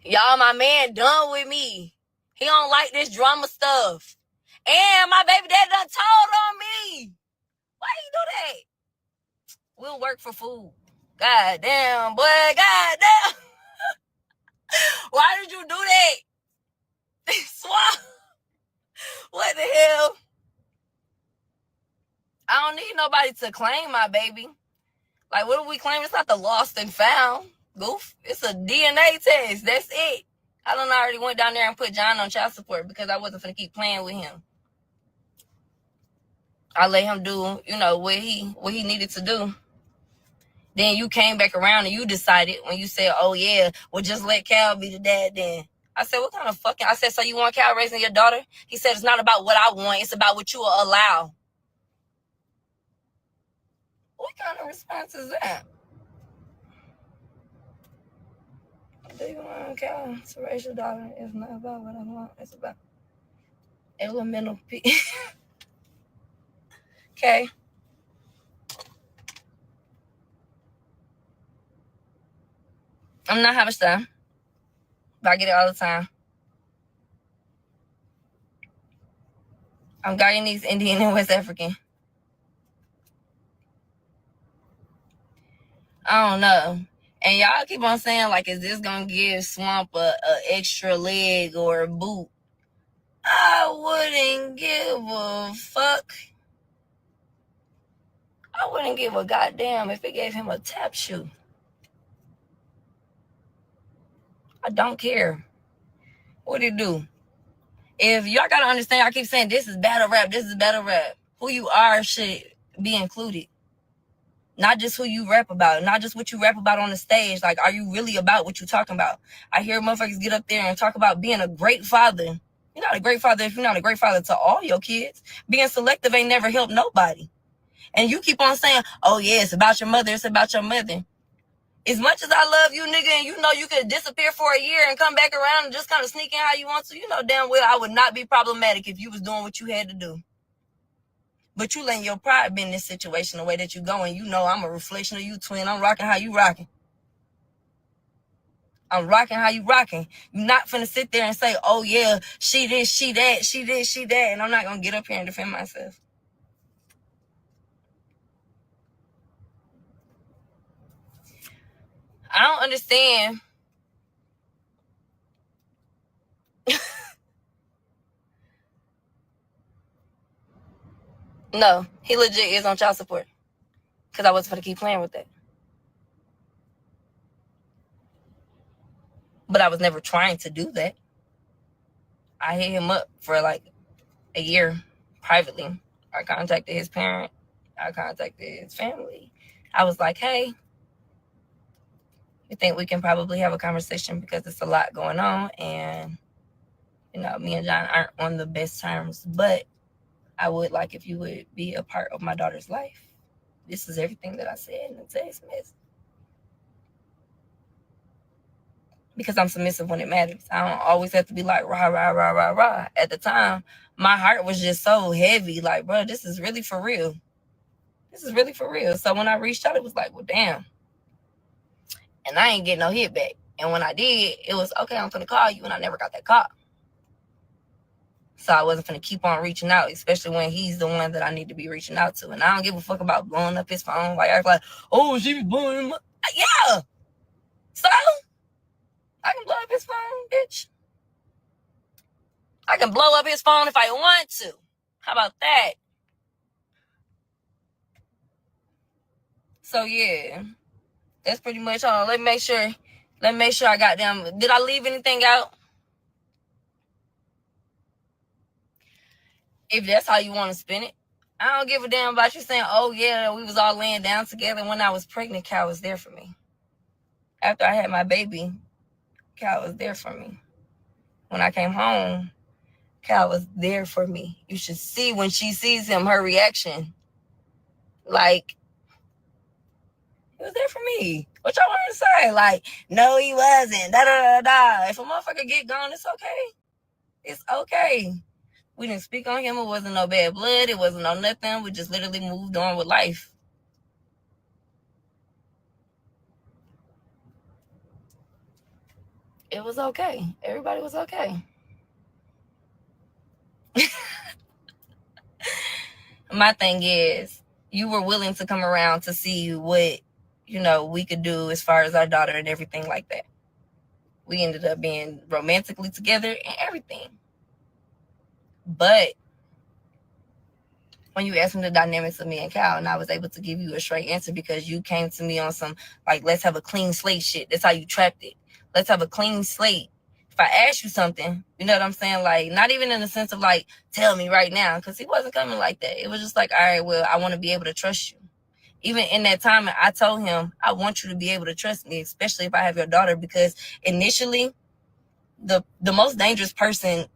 Y'all, my man done with me. He don't like this drama stuff. And my baby dad done told on me. Why you do that? We'll work for food. God damn, boy. God damn. Why did you do that? Swap. What the hell? I don't need nobody to claim my baby. Like, what do we claim? It's not the lost and found. Goof. It's a DNA test. That's it. I done already went down there and put John on child support because I wasn't finna keep playing with him. I let him do, what he needed to do. Then you came back around and you decided when you said, oh yeah, well just let Cal be the dad then. I said, what kind of fucking, I said, so you want Cal raising your daughter? He said, it's not about what I want, it's about what you will allow. What kind of response is that? Do you want Cal to raise your daughter? It's not about what I want, it's about elemental peace. Okay. I'm not Habesha, but I get it all the time. I'm Guyanese, Indian, and West African. I don't know. And y'all keep on saying, like, is this going to give Swamp a extra leg or a boot? I wouldn't give a fuck. I wouldn't give a goddamn if it gave him a tap shoe. I don't care. What do you do? If y'all got to understand, I keep saying this is battle rap, this is battle rap. Who you are should be included. Not just who you rap about, not just what you rap about on the stage. Like, are you really about what you're talking about? I hear motherfuckers get up there and talk about being a great father. You're not a great father if you're not a great father to all your kids. Being selective ain't never helped nobody. And you keep on saying, oh yeah, it's about your mother, it's about your mother. As much as I love you, nigga, and you know you could disappear for a year and come back around and just kind of sneak in how you want to, you know damn well I would not be problematic if you was doing what you had to do. But you letting your pride be in this situation the way that you going. You know I'm a reflection of you, twin. I'm rocking how you rocking. I'm rocking how you rocking. You're not finna sit there and say, oh yeah, she this, she that, she this, she that. And I'm not gonna get up here and defend myself. I don't understand. No, he legit is on child support. Because I wasn't gonna keep playing with that. But I was never trying to do that. I hit him up for like a year privately. I contacted his parent. I contacted his family. I was like, hey, you think we can probably have a conversation because it's a lot going on. And, me and John aren't on the best terms. But I would like if you would be a part of my daughter's life. This is everything that I said in the text message. Because I'm submissive when it matters. I don't always have to be like, rah, rah, rah, rah, rah. At the time, my heart was just so heavy. Like, bro, this is really for real. This is really for real. So when I reached out, it was like, well, damn. And I ain't getting no hit back. And when I did, it was, okay, I'm going to call you. And I never got that call. So I wasn't going to keep on reaching out, especially when he's the one that I need to be reaching out to. And I don't give a fuck about blowing up his phone. Like, I was like, oh, she was blowing him up. Yeah. So I can blow up his phone, bitch. I can blow up his phone if I want to. How about that? So yeah, that's pretty much all. Let me make sure I got them. Did I leave anything out? If that's how you want to spin it. I don't give a damn about you saying, oh yeah, we was all laying down together. When I was pregnant, Cal was there for me. After I had my baby, Cal was there for me. When I came home, Cal was there for me. You should see when she sees him, her reaction. Like, he was there for me. What y'all want to say? Like, no, he wasn't. Da da da da. If a motherfucker get gone, it's okay. It's okay. We didn't speak on him. It wasn't no bad blood. It wasn't no nothing. We just literally moved on with life. It was okay. Everybody was okay. My thing is, you were willing to come around to see what, we could do as far as our daughter and everything like that. We ended up being romantically together and everything. But when you asked me the dynamics of me and Cal, and I was able to give you a straight answer because you came to me on some, like, let's have a clean slate shit. That's how you trapped it. Let's have a clean slate. If I ask you something, you know what I'm saying? Like, not even in the sense of, like, tell me right now, because he wasn't coming like that. It was just like, all right, well, I want to be able to trust you. Even in that time, I told him, I want you to be able to trust me, especially if I have your daughter, because initially, the most dangerous person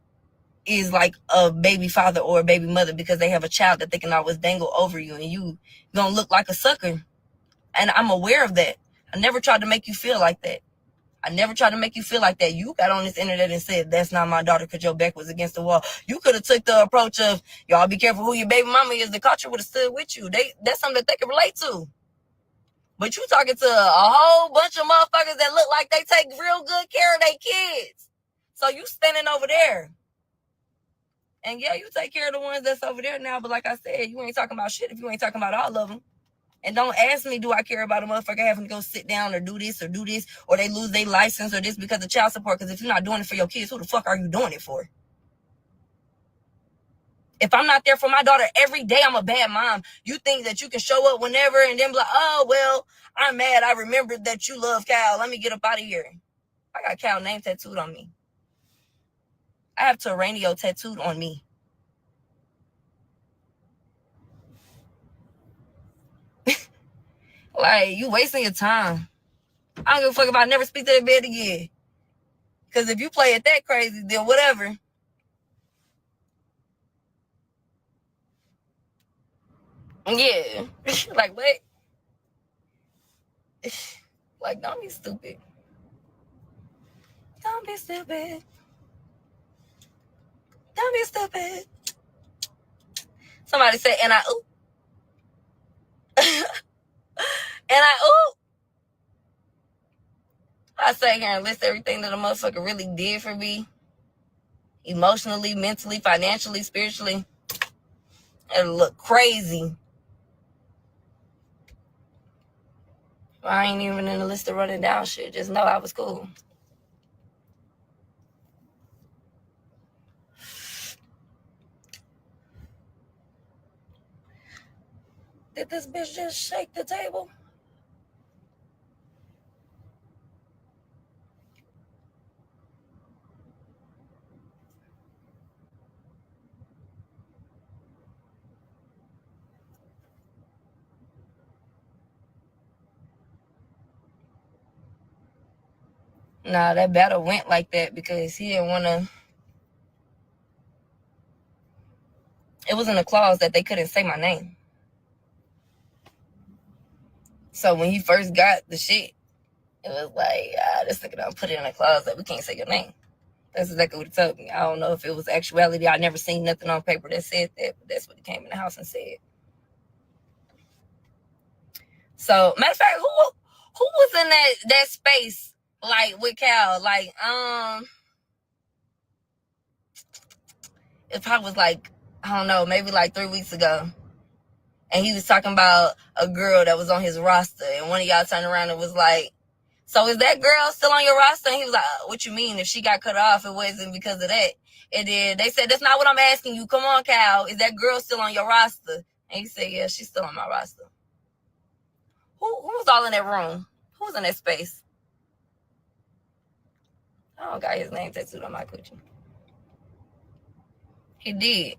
is like a baby father or a baby mother, because they have a child that they can always dangle over you, and you gonna look like a sucker. And I'm aware of that. I never tried to make you feel like that. You got on this internet and said, that's not my daughter, because your back was against the wall. You could have took the approach of, y'all be careful who your baby mama is. The culture would have stood with you. That's something that they can relate to. But you talking to a whole bunch of motherfuckers that look like they take real good care of their kids. So you standing over there. And yeah, you take care of the ones that's over there now. But like I said, you ain't talking about shit if you ain't talking about all of them. And don't ask me, do I care about a motherfucker having to go sit down or do this, or they lose their license or this because of child support. Because if you're not doing it for your kids, who the fuck are you doing it for? If I'm not there for my daughter every day, I'm a bad mom. You think that you can show up whenever and then be like, oh, well, I'm mad. I remembered that you love Cal. Let me get up out of here. I got Cal name tattooed on me. I have Terranio tattooed on me. Like, you wasting your time. I don't give a fuck if I never speak to that bed again. Because if you play it that crazy, then whatever. Yeah. Like, what? Like, don't be stupid. Don't be stupid. Don't be stupid. Somebody said, and I ooh. And I ooh. I sat here and list everything that a motherfucker really did for me. Emotionally, mentally, financially, spiritually. It'll look crazy. I ain't even in the list of running down shit. Just know I was cool. Did this bitch just shake the table? Nah, that battle went like that because he didn't want to. It was in a clause that they couldn't say my name. So when he first got the shit, it was like, this nigga done put it in a clause that we can't say your name. That's exactly what he told me. I don't know if it was actuality. I never seen nothing on paper that said that, but that's what he came in the house and said. So, matter of fact, who was in that space, like, with Cal? Like, it probably was like, I don't know, maybe like 3 weeks ago. And he was talking about a girl that was on his roster. And one of y'all turned around and was like, so is that girl still on your roster? And he was like, what you mean? If she got cut off, it wasn't because of that. And then they said, that's not what I'm asking you. Come on, Cal. Is that girl still on your roster? And he said, yeah, she's still on my roster. was all in that room? Who was in that space? I don't got his name tattooed on my coochie. He did.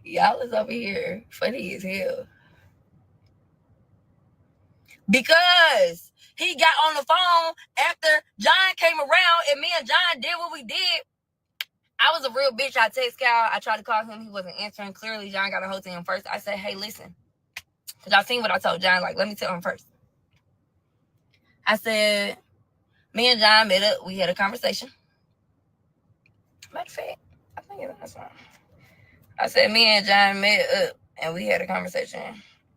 Y'all is over here funny as hell. Because he got on the phone after John came around and me and John did what we did. I was a real bitch. I text Cal. I tried to call him. He wasn't answering. Clearly, John got a hold of him first. I said, hey, listen. Because y'all seen what I told John. Like, let me tell him first. I said, me and John met up. We had a conversation. Matter of fact, I think that's wrong. I said, me and John met up and we had a conversation.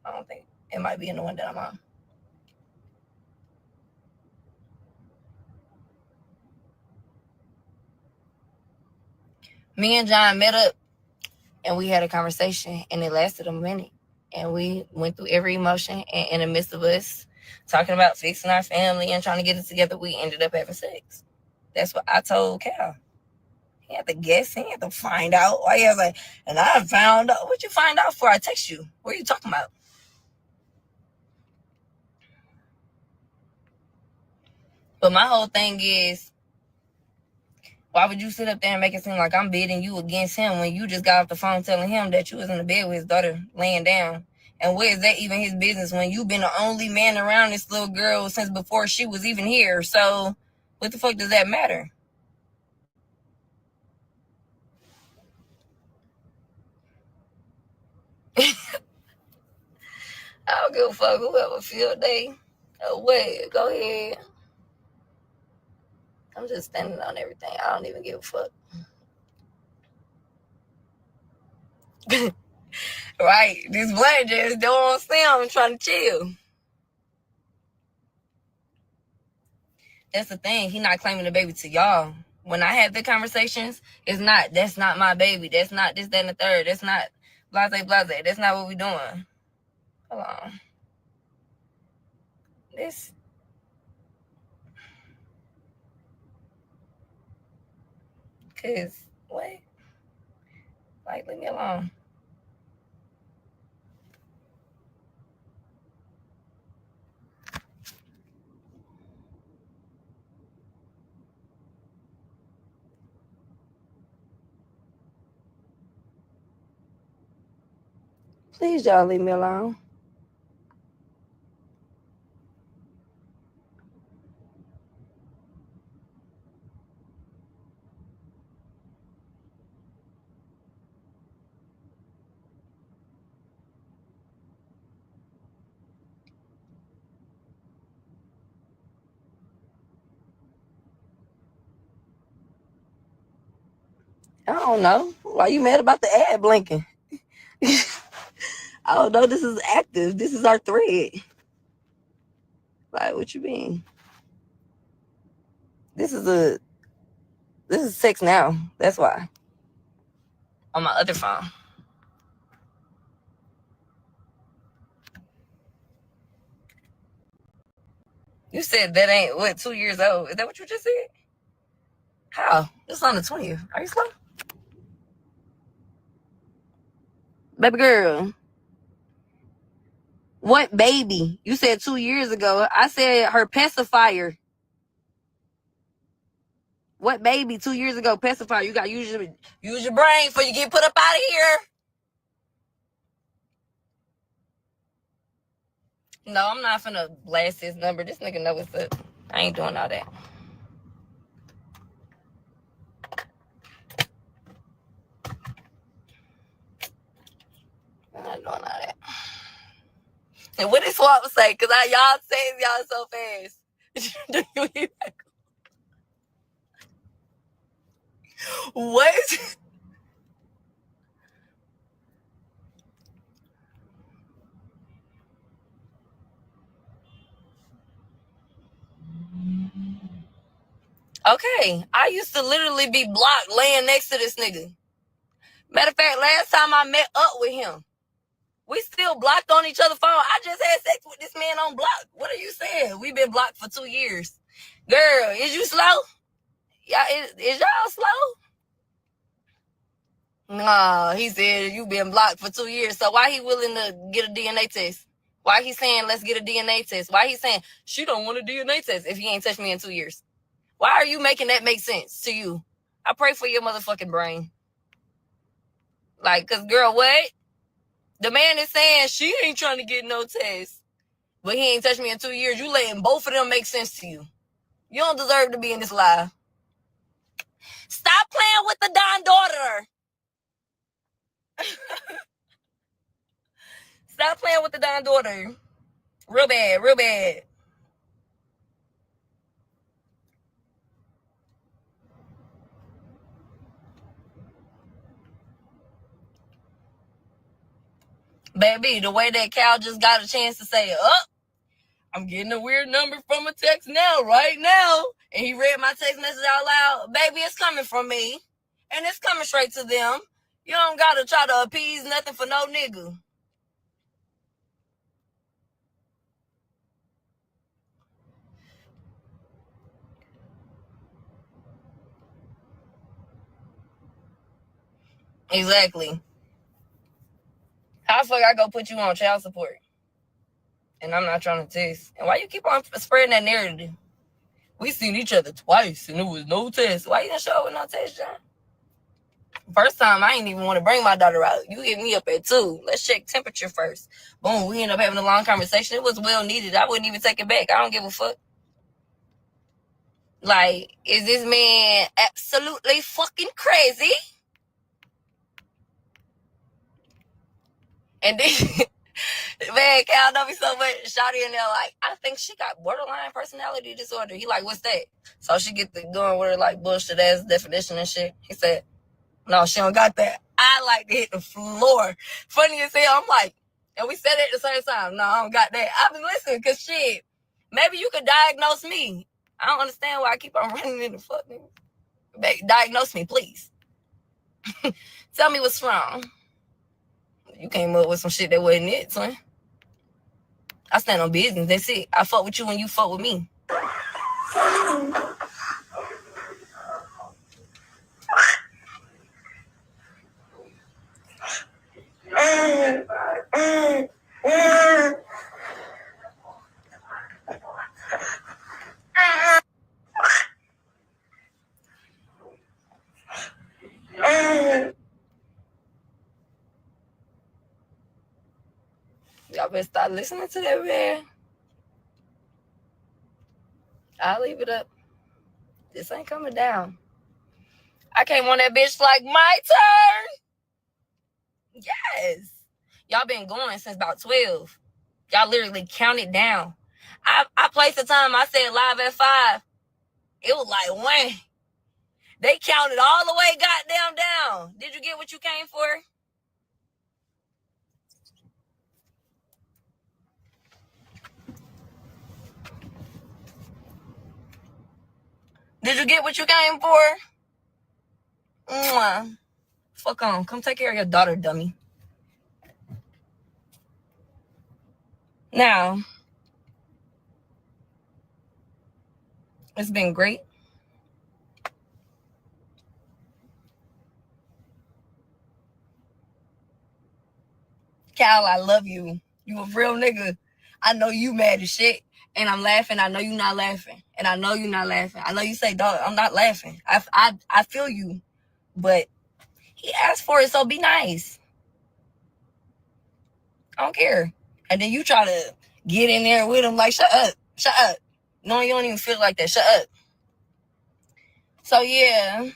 I don't think it might be in the one that I'm on. Me and John met up and we had a conversation and it lasted a minute. And we went through every emotion, and in the midst of us talking about fixing our family and trying to get it together, we ended up having sex. That's what I told Cal. He had to guess. He had to find out. Why he was like, and I found out. What you find out for? I text you. What are you talking about? But my whole thing is, why would you sit up there and make it seem like I'm bidding you against him when you just got off the phone telling him that you was in the bed with his daughter laying down? And where is that even his business when you've been the only man around this little girl since before she was even here? So what the fuck does that matter? I don't give a fuck whoever feel they away. Go ahead. I'm just standing on everything. I don't even give a fuck. Right. This black just don't want to see him trying to chill. That's the thing. He not claiming the baby to y'all. When I have the conversations, that's not my baby. That's not this, that, and the third. That's not blase, blase. That's not what we doing. Hold on. This. Cause what? Like, leave me alone. Please, y'all, leave me alone. I don't know. Why you mad about the ad blinking? I don't know. This is active. This is our thread. Like, what you mean? This is sex now. That's why. On my other phone. You said that ain't, what, 2 years old? Is that what you just said? How? It's on the 20th. Are you slow? Baby girl. What baby? You said 2 years ago. I said her pacifier. What baby 2 years ago pacifier? You got to use your brain before you get put up out of here. No, I'm not finna blast his number. This nigga know what's up. I ain't doing all that. I'm not doing all that. And what did Swap say? Because y'all saying y'all so fast. What? Okay, I used to literally be blocked laying next to this nigga. Matter of fact, last time I met up with him, we still blocked on each other's phone. I just had sex with this man on block. What are you saying? We've been blocked for 2 years. Girl, is you slow? Y'all, is y'all slow? Nah, he said you been blocked for 2 years. So why he willing to get a DNA test? Why he saying let's get a DNA test? Why he saying she don't want a DNA test if he ain't touched me in 2 years? Why are you making that make sense to you? I pray for your motherfucking brain. Like, cause girl, what? The man is saying she ain't trying to get no test, but he ain't touched me in 2 years. You letting both of them make sense to you. You don't deserve to be in this live. Stop playing with the Don daughter. Stop playing with the Don daughter. Real bad, real bad. Baby, the way that Cal just got a chance to say, I'm getting a weird number from a text now, right now. And he read my text message out loud. Baby, it's coming from me. And it's coming straight to them. You don't got to try to appease nothing for no nigga. Exactly. How the fuck I go put you on child support? And I'm not trying to test. And why you keep on spreading that narrative? We seen each other twice and there was no test. Why you didn't show up with no test, John? First time, I ain't even want to bring my daughter out. You hit me up at 2. Let's check temperature first. Boom, we end up having a long conversation. It was well needed. I wouldn't even take it back. I don't give a fuck. Like, is this man absolutely fucking crazy? And then, man, Cal know me so much. Shawty in there like, I think she got borderline personality disorder. He like, what's that? So she get the going with her like bullshit ass definition and shit. He said, no, she don't got that. I like to hit the floor. Funny as hell. I'm like, and we said it at the same time. No, I don't got that. I've been listening because shit, maybe you could diagnose me. I don't understand why I keep on running in the fucking. Diagnose me, please. Tell me what's wrong. You came up with some shit that wasn't it, son. I stand on business. That's it. I fuck with you when you fuck with me. Y'all better start listening to that man. I'll leave it up. This ain't coming down. I came on that bitch like, my turn. Yes. Y'all been going since about 12. Y'all literally counted down. I placed the time. I said live at 5. It was like 1. They counted all the way goddamn down. Did you get what you came for? Did you get what you came for? Mwah. Fuck on. Come take care of your daughter, dummy. Now, it's been great. Cal, I love you. You a real nigga. I know you mad as shit. And I'm laughing. I know you not laughing. And I know you not laughing. I know you say, dog, I'm not laughing. I feel you. But he asked for it, so be nice. I don't care. And then you try to get in there with him like, shut up. Shut up. No, you don't even feel like that. Shut up. So, yeah.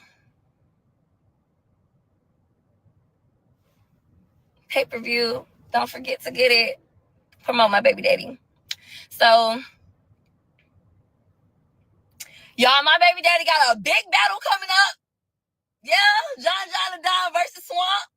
Pay-per-view. Don't forget to get it. Promote my baby daddy. So, y'all, my baby daddy got a big battle coming up. Yeah, John and Don versus Swamp.